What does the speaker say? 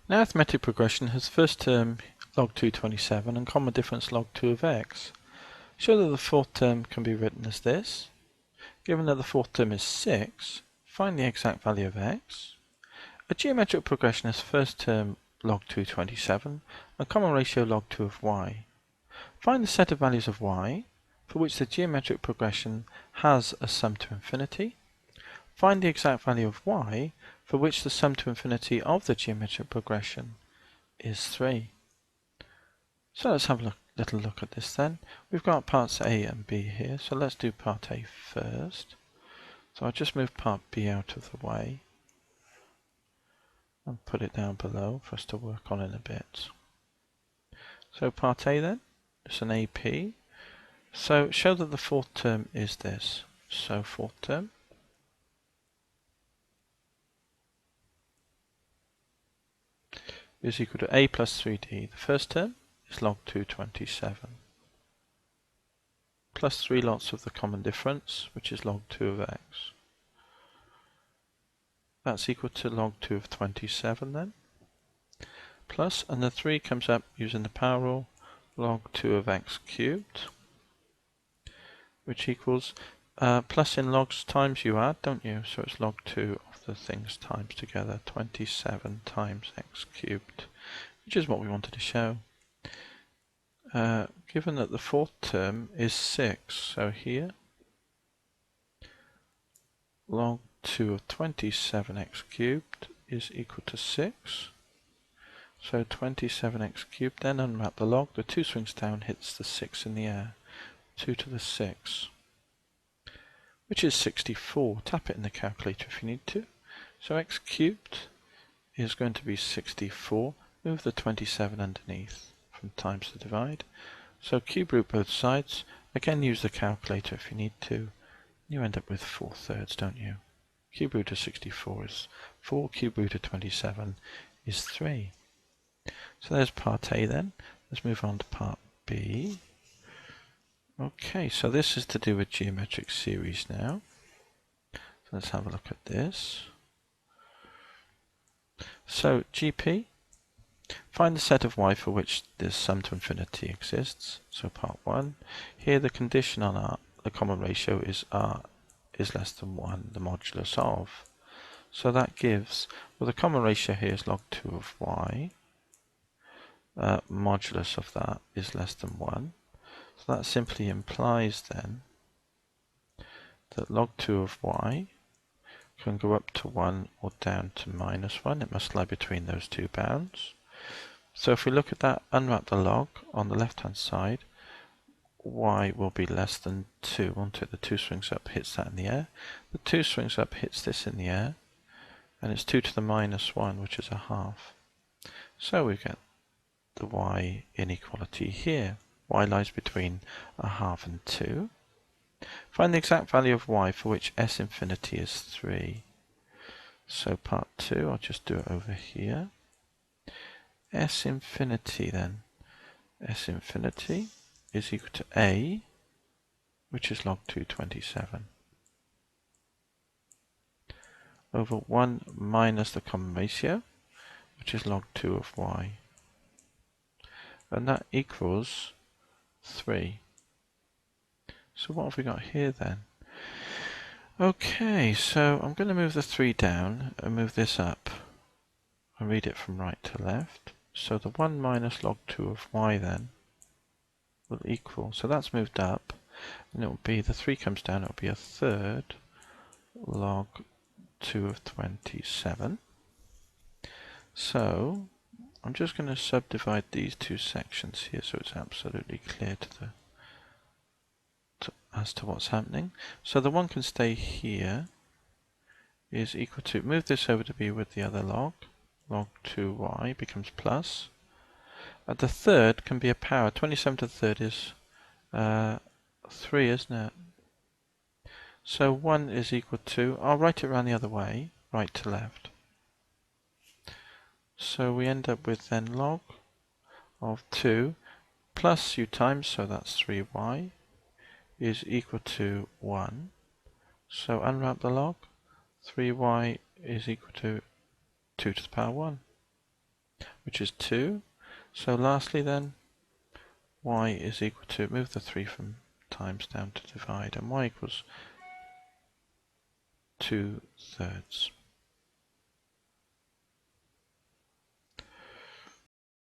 An arithmetic progression has first term log 227 and common difference log 2 of x. Show that the fourth term can be written as this. Given that the fourth term is 6, find the exact value of x. A geometric progression has first term log 227 and common ratio log 2 of y. Find the set of values of y for which the geometric progression has a sum to infinity. Find the exact value of y for which the sum to infinity of the geometric progression is 3. So let's have a little look at this then. We've got parts A and B here, so let's do part A first. So I'll just move part B out of the way and put it down below for us to work on in a bit. So part A then, it's an AP. So show that the fourth term is this. So fourth term is equal to A plus 3D. The first term is log 227 plus 3 lots of the common difference, which is log 2 of x. That's equal to log 2 of 27 then. Plus, and the 3 comes up using the power rule, log 2 of x cubed, which equals, plus in logs times you add, don't you? So it's log 2 of the things times together, 27 times x cubed, which is what we wanted to show. Given that the fourth term is 6, so here, log 2 of 27x cubed is equal to 6. So 27x cubed, then unwrap the log, the 2 swings down, hits the 6 in the air, 2 to the 6, which is 64. Tap it in the calculator if you need to. So x cubed is going to be 64. Move the 27 underneath from times to divide. So cube root both sides. Again, use the calculator if you need to. You end up with 4/3, don't you? Cube root of 64 is 4. Cube root of 27 is 3. So there's part A then. Let's move on to part B. Okay, so this is to do with geometric series now. So let's have a look at this. So GP, find the set of y for which this sum to infinity exists. So part 1. Here the condition on R, the common ratio is R is less than 1, the modulus of. So that gives, well, the common ratio here is log 2 of y. Modulus of that is less than 1. So that simply implies then that log 2 of y can go up to 1 or down to -1. It must lie between those two bounds. So if we look at that, unwrap the log on the left hand side, y will be less than 2, won't it? The 2 swings up, hits that in the air. The 2 swings up, hits this in the air, and it's 2 to the -1, which is a half. So we get the y inequality here. Y lies between a half and 2. Find the exact value of y for which s infinity is 3. So part 2, I'll just do it over here. S infinity then. S infinity is equal to a, which is log 227, over 1 minus the common ratio, which is log 2 of y. And that equals 3. So what have we got here then? Okay, so I'm going to move the 3 down and move this up and read it from right to left. So the 1 minus log 2 of y then will equal, so that's moved up, and it will be, the 3 comes down, it will be 1/3 log 2 of 27. So I'm just going to subdivide these two sections here so it's absolutely clear as to what's happening. So the 1 can stay here, is equal to, move this over to be with the other log 2y becomes plus. The third can be a power. 27 to the third is 3, isn't it? So 1 is equal to, I'll write it around the other way, right to left. So we end up with then log of 2 plus u times, so that's 3y, is equal to 1. So unwrap the log, 3y is equal to 2 to the power 1. which is 2. So lastly then, y is equal to, move the 3 from times down to divide, and y equals 2/3.